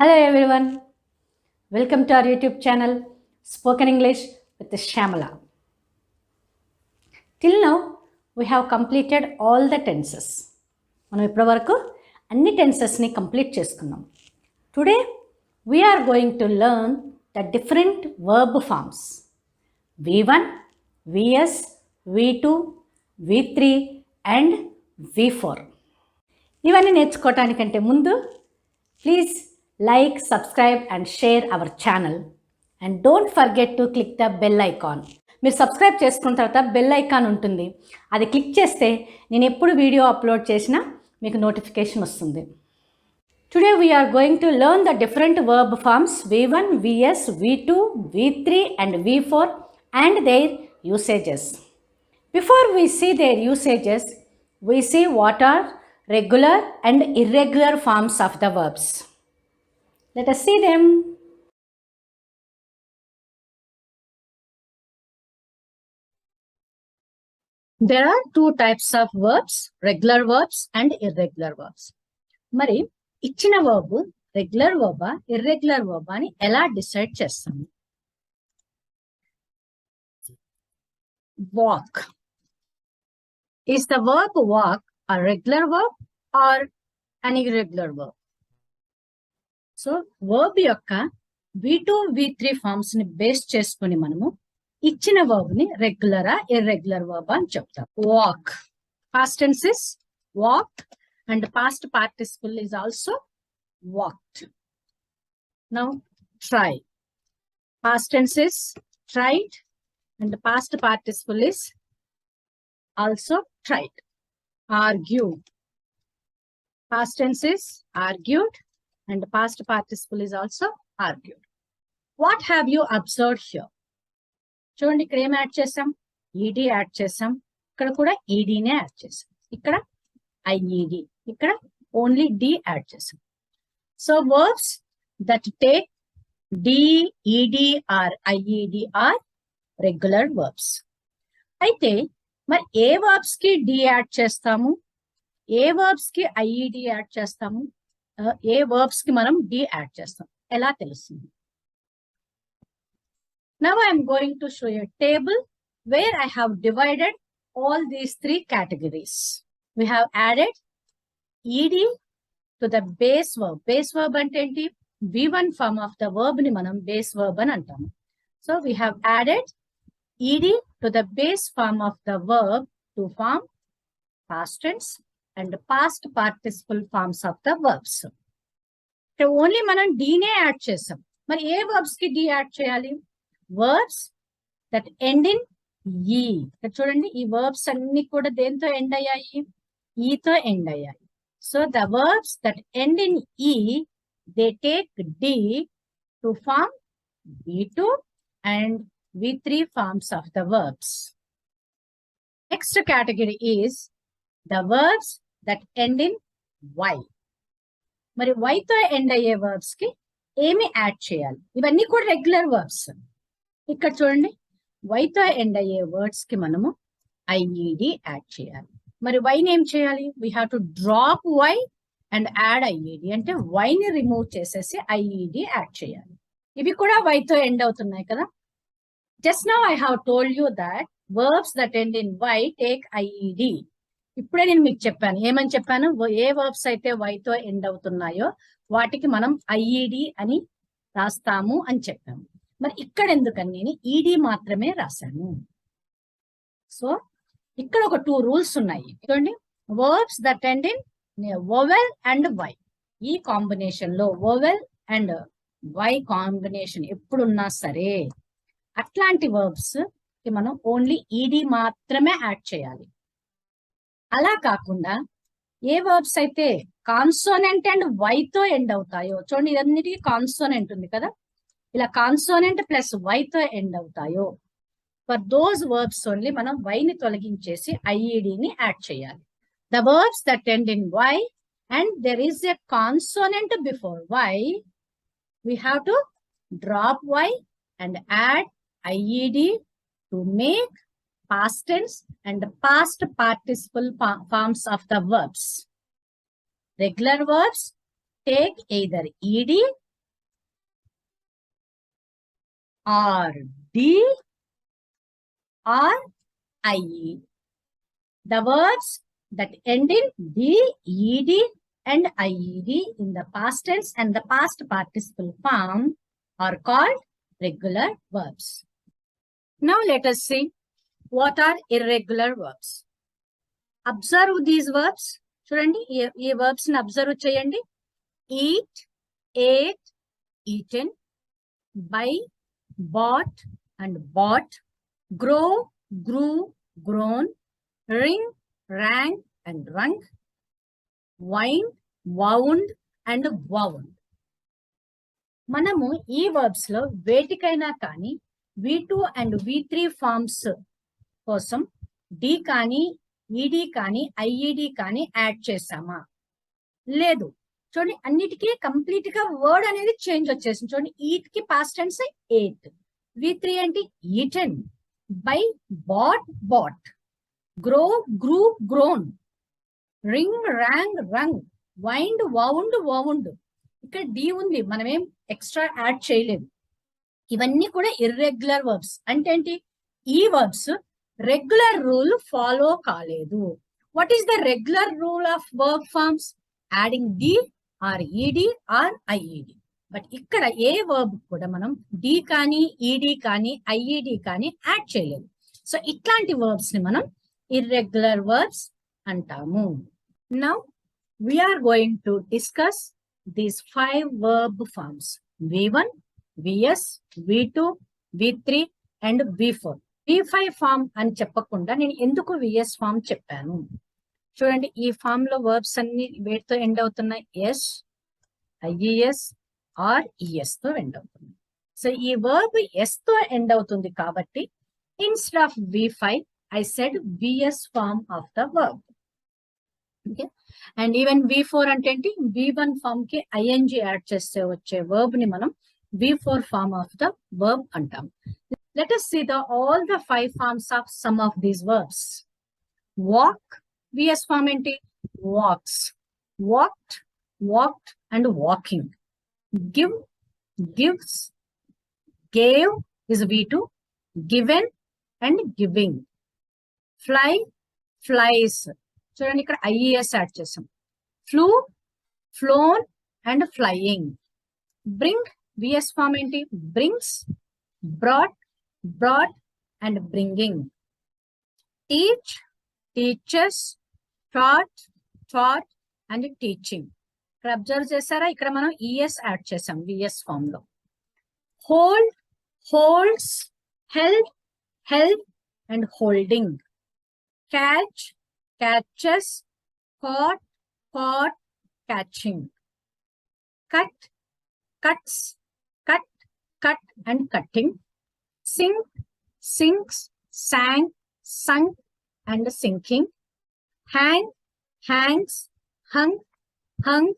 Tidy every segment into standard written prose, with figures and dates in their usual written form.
Hello everyone, welcome to our YouTube channel Spoken English with Syamala. Till now we have completed all the tenses. మనం ఇప్పటివరకు అన్ని టెన్సెస్ని complete చేసుకున్నాం. Today we are going to learn the different verb forms V1, Vs, V2, V3 and V4. ఇవన్నీ నేర్చుకోవటానికంటే ముందు please like, subscribe and share our channel and don't forget to click the bell icon. మీరు subscribe చేసుకున్న తర్వాత bell icon ఉంటుంది, అది click చేస్తే నేను ఎప్పుడు వీడియో అప్లోడ్ చేసినా మీకు నోటిఫికేషన్ వస్తుంది. Today we are going to learn the different verb forms V1, Vs, V2, V3 and V4 and their usages. Before we see their usages, we see what are regular and irregular forms of the verbs. Let us see them. There are two types of verbs, regular verbs and irregular verbs. మరి ఇచ్చిన verb regular Warba irregular Warba అని ఎలా decide చేస్తాము? Walk. Is the verb walk a regular verb or an irregular verb? So verb యొక్క V2, V3 forms ని base చేసుకుని మనము ఇచ్చిన వర్బ్ ని రెగ్యులరా ఇర్రెగ్యులర్ వర్బ్ అని చెప్తాం. Walk past tense is walked and past participle is also walked. Now try, past tense is tried and past participle is also tried. Argue, past tense is argued and past participle is also argued. What have you observed here? చూడండి, ఇక్కడ ఏం add చేసాం? ఈడి add చేసాం. ఇక్కడ కూడా ఈడీనే add చేసాం. ఇక్కడ ఐఈడి, ఇక్కడ ఓన్లీ డి యాడ్ చేసాం. So verbs that take D, ED or IED or regular verbs. అయితే మరి ఏ వర్బ్స్ కి డి యాడ్ చేస్తాము, ఏ వర్బ్స్ కి ఐఈడి యాడ్ చేస్తాము, ఏ వర్బ్స్ కి మనం డి యాడ్ చేస్తాం, ఎలా తెలుస్తుంది? Now I am going to show you a table where I have divided all these three categories. We have added ed to the base verb. Base verb అంటే ఏంటి? V1 form of the verb ని మనం base verb అని అంటాము. So we have added ed to the base form of the verb to form past tense and past participle forms of the verbs. Only మనం డీనే add చేసాం. మరి ఏ verbs కి డి యాడ్ చేయాలి? Verbs that end in E. చూడండి, ఈ verbs అన్ని కూడా దేంతో ఎండ్ అయ్యాయి? ఈతో ఎండ్ అయ్యాయి. So the verbs that end in E they take D to form V2 and V3 forms of the verbs. Next category is the verbs that end in Y. మరి Y తో end అయ్యే verbs కి ఏమి add చేయాలి? ఇవన్నీ కూడా regular verbs. ఇక్కడ చూడండి, Y తో ఎండ్ అయ్యే వర్డ్స్ కి మనము ఐఈడి యాడ్ చేయాలి. మరి Y ని ఏం చేయాలి? We have to drop Y and add IED. అంటే Y ని రిమూవ్ చేసేసి ఐఈడి యాడ్ చేయాలి. ఇవి కూడా Y తో ఎండ్ అవుతున్నాయి కదా. Just now I have told you that verbs that end in Y take IED. ఇప్పుడే నేను మీకు చెప్పాను. ఏమని చెప్పాను? ఏ వర్బ్స్ అయితే Y తో ఎండ్ అవుతున్నాయో వాటికి మనం ఐఈడి అని రాస్తాము అని చెప్పాము. మరి ఇక్కడ ఎందుకని నేను ఈడి మాత్రమే రాశాను? సో ఇక్కడ ఒక 2 రూల్స్ ఉన్నాయి. చూడండి, verbs that end in vowel and Y. ఈ కాంబినేషన్ లో వోవెల్ అండ్ Y కాంబినేషన్ ఎప్పుడున్నా సరే అట్లాంటి వర్బ్స్ కి మనం ఓన్లీ ఈడి మాత్రమే యాడ్ చేయాలి. అలా కాకుండా ఏ వర్బ్స్ అయితే కాన్సోనెంట్ అండ్ Y తో ఎండ్ అవుతాయో, చూడండి ఇదన్నిటికీ కాన్సోనెంట్ ఉంది కదా, ఇలా కాన్సోనెంట్ ప్లస్ Y తో ఎండ్ అవుతాయో ఫర్ దోస్ వర్బ్స్ ఓన్లీ మనం Y ని తొలగించేసి ఐఈడిని యాడ్ చేయాలి. The verbs that end in Y and there is a consonant before Y, we have to drop Y and add IED to make past tense and past participle forms of the verbs. Regular verbs take either ed or D or IE. The verbs that end in D, ED and IED in the past tense and the past participle form are called regular verbs. Now let us see what are irregular verbs. Observe these verbs. చూడండి ఈ verbs ని observe చేయండి. Eat, ate, eaten, buy, bought and bought, grow, grew, grown, ring, rang and rung, wind, wound and wound. మనము ఈ verbs లో వేటికైనా కానీ V2 and V3 forms కోసం D కానీ ED కానీ IED కానీ యాడ్ చేసామా? లేదు. చూడండి అన్నిటికీ కంప్లీట్ గా వర్డ్ అనేది చేంజ్ వచ్చేసింది. చూడండి ఈట్ కి పాస్ట్ టెన్స్ ate, V3 ఏంటి eaten, buy bought bought, grow grew grown, ring rang rung, wind wound wound. ఇక్కడ D ఉంది, మనమేం ఎక్స్ట్రా యాడ్ చేయలేదు. ఇవన్నీ కూడా ఇర్రెగ్యులర్ వర్బ్స్. అంటే ఏంటి? ఈ వర్బ్స్ రెగ్యులర్ రూల్ ఫాలో కాలేదు. What is the regular rule of verb forms? Adding D or ED or IED. But ఇక్కడ ఏ వర్బ్ కూడా మనం డి కానీ ఈడి కానీ ఐఈడి కానీ యాడ్ చేయలేదు. సో ఇట్లాంటి వర్బ్స్ ని మనం ఇర్రెగ్యులర్ వర్బ్స్ అంటాము. Now we're going to discuss these 5 verb forms: V1, VS, V2, V3 and V4. V5 form అని చెప్పకుండా నేను ఎందుకు VS ఫామ్ చెప్పాను? చూడండి ఈ ఫామ్ లో వర్బ్స్ అన్ని వేటితో ఎండ్ అవుతున్నాయి? ఎస్, ఐఈఎస్ ఆర్ ఈఎస్ తో ఎండ్ అవుతుంది. సో ఈ వర్బ్ ఎస్ తో ఎండ్ అవుతుంది కాబట్టి instead of V5 I said VS form of the verb. Okay, and even V4 అంటే ఏంటి? V1 ఫామ్ కి ఐఎన్జి యాడ్ చేస్తే వచ్చే వర్బ్ ని మనం V4 form of the verb antam. Let us see all the 5 forms of some of these verbs. Walk, VS form enti walks, walked, walked and walking. Give, gives, gave is V2, given and giving. Fly, flies. చూడండి ఇక్కడ IES add చేసాం. Flew, flown and flying. Bring, VS form ఏంటి? brings, brought, brought and bringing. Teach, teaches, taught, taught and teaching. ఇక్కడ observe చేశారా? ఇక్కడ మనం ES add చేసాం VS form లో. Hold, holds, held, held and holding. Catch, catches, caught, caught, catching. Cut, cuts, cut, cut and cutting. Sink, sinks, sang, sunk and sinking. Hang, hangs, hung, hung,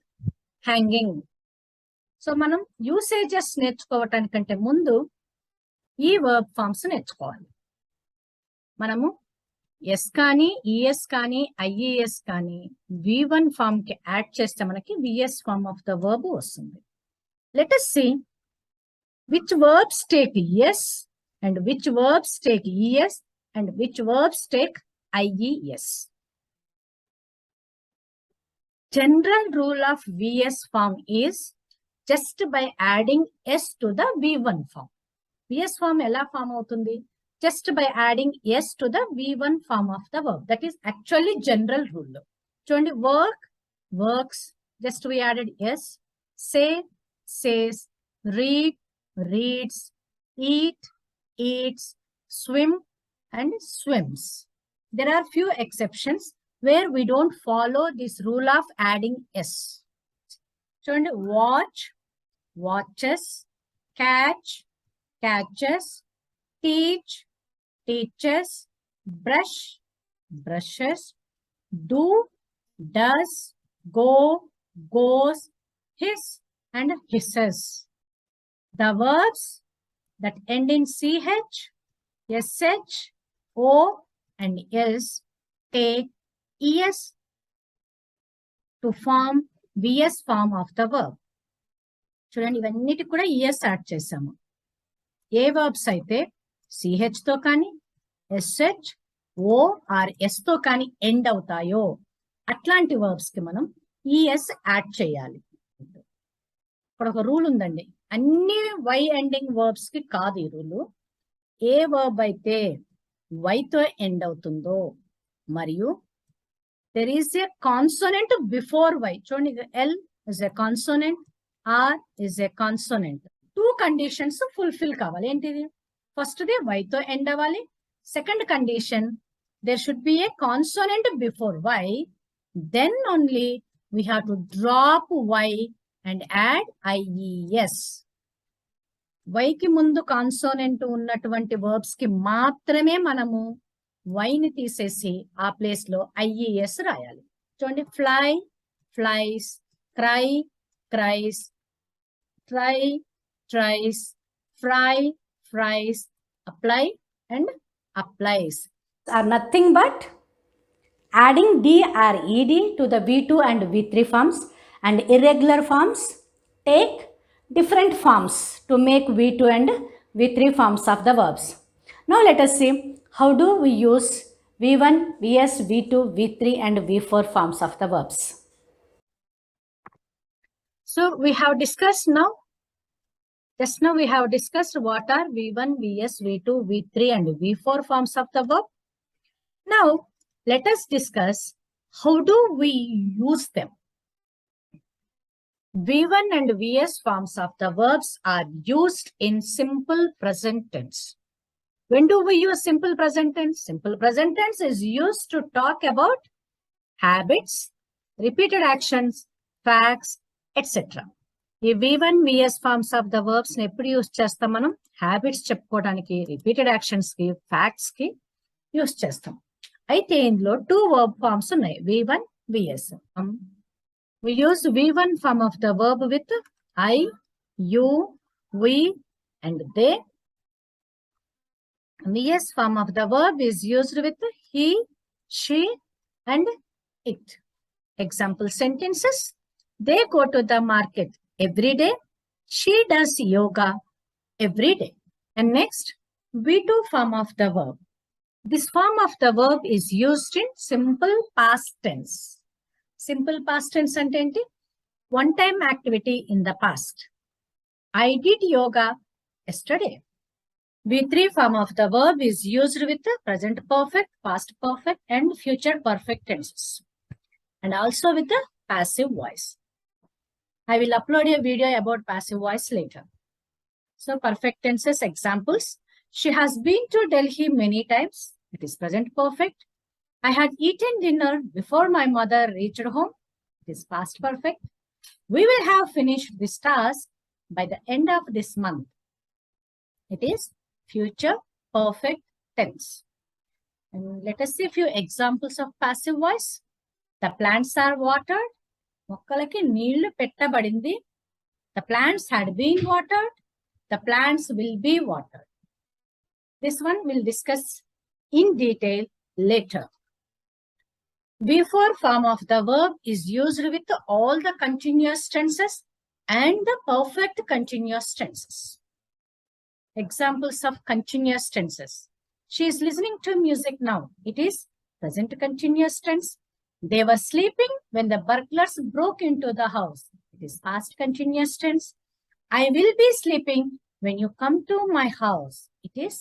hanging. So మనం usages నేర్చుకోవటానికంటే ముందు ఈ verb forms నేర్చుకోవాలి. మనము yes కానీ ES కానీ IES కానీ V1 form కి add చేస్తే మనకి VS form of the verb వస్తుంది. Let us see which verbs take yes and which verbs take es and which verbs take IES. General rule of VS form is just by adding s to the V1 form. VS form ఎలా form అవుతుంది? Just by adding s to the V1 form of the verb. That is actually general rule. చూడండి work, works, just we added s. Say, says, read, reads, eat, eats, swim and swims. There are few exceptions where we don't follow this rule of adding s. చూడండి watch, watches, catch, catches, teach, teaches, brush, brushes, do, does, go, goes, hiss and hisses. The verbs that end in CH, SH, O and S take ES to form VS form of the verb. చూడండి ఇవన్నిటికి కూడా ES add చేసాము. ఏ verbs అయితే CH తో కానీ SH O or S తో కానీ end అవుతాయో అట్లాంటి వర్బ్స్ కి మనం ES యాడ్ చేయాలి. ఇక్కడ ఒక రూల్ ఉందండి, అన్ని వై ఎండింగ్ వర్బ్స్ కి కాదు ఈ రూలు. ఏ వర్బ్ అయితే వైతో ఎండ్ అవుతుందో మరియు there is a consonant before y. చూడండి, L is a consonant, R is a consonant. 2 conditions fulfill కావాలి. ఏంటిది? ఫస్ట్ ది y తో ఎండ్ అవ్వాలి. Second condition, there should be a consonant before y. Then only we have to drop y and add IES. y కి ముందు consonant ఉన్నటువంటి verbs కి మాత్రమే మనము వైని తీసేసి ఆ ప్లేస్ లో IES రాయాలి. చూడండి, fly flies, cry cries, try tries, fry fries, apply and applies are nothing but adding D or ED to the V2 and V3 forms, and irregular forms take different forms to make V2 and V3 forms of the verbs. Now let us see how do we use V1, VS, V2, V3 and V4 forms of the verbs. So we have discussed now, just now we have discussed what are V1, VS, V2, V3 and V4 forms of the verb. Now let us discuss how do we use them. V1 and VS forms of the verbs are used in simple present tense. When do we use simple present tense? Simple present tense is used to talk about habits, repeated actions, facts, etc. ఈ V1, VS forms of the verbs ని ఎప్పుడు use చేస్తాం? మనం habits చెప్పుకోవడానికి, repeated actions కి, facts కి use చేస్తాం. అయితే ఇందులో 2 verb forms ఉన్నాయి, V1, VS. We use V1 form of the verb with I, you, we and they. VS form of the verb is used with he, she and it. Example sentences: they go to the market every day. She does yoga every day. And next, V2 form of the verb. This form of the verb is used in simple past tense. Simple past tense ante enti? One time activity in the past. I did yoga yesterday. V3 form of the verb is used with the present perfect, past perfect and future perfect tenses, and also with the passive voice. I will upload a video about passive voice later. So perfect tenses examples: she has been to Delhi many times. It is present perfect. I had eaten dinner before my mother reached home. It is past perfect. We will have finished this task by the end of this month. It is future perfect tense. And let us see a few examples of passive voice. The plants are watered. మొక్కలకి నీళ్లు పెట్టబడింది. The plants had been watered. The plants will be watered. This one we'll discuss in detail later. V4 form of the verb is used with all the continuous tenses and the perfect continuous tenses. Examples of continuous tenses: she is listening to music now. It is present continuous tense. They were sleeping when the burglars broke into the house. It is past continuous tense. I will be sleeping when you come to my house. It is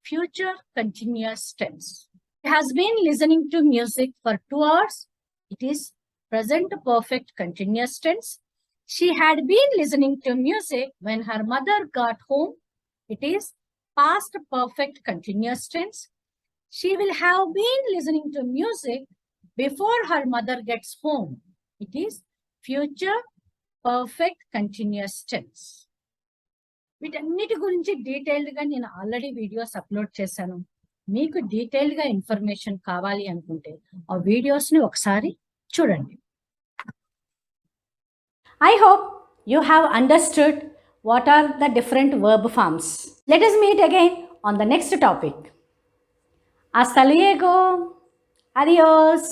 future continuous tense. She has been listening to music for 2 hours. It is present perfect continuous tense. She had been listening to music when her mother got home. It is past perfect continuous tense. She will have been listening to music before her mother gets home. It is future perfect continuous tense. వీటన్నిటి గురించి detailed గా నేను already videos upload చేశాను. మీకు detailed గా information కావాలి అనుకుంటే ఆ వీడియోస్ ని ఒకసారి చూడండి. I hope you have understood what are the different verb forms. Let us meet again on the next topic. Hasta luego. Adios.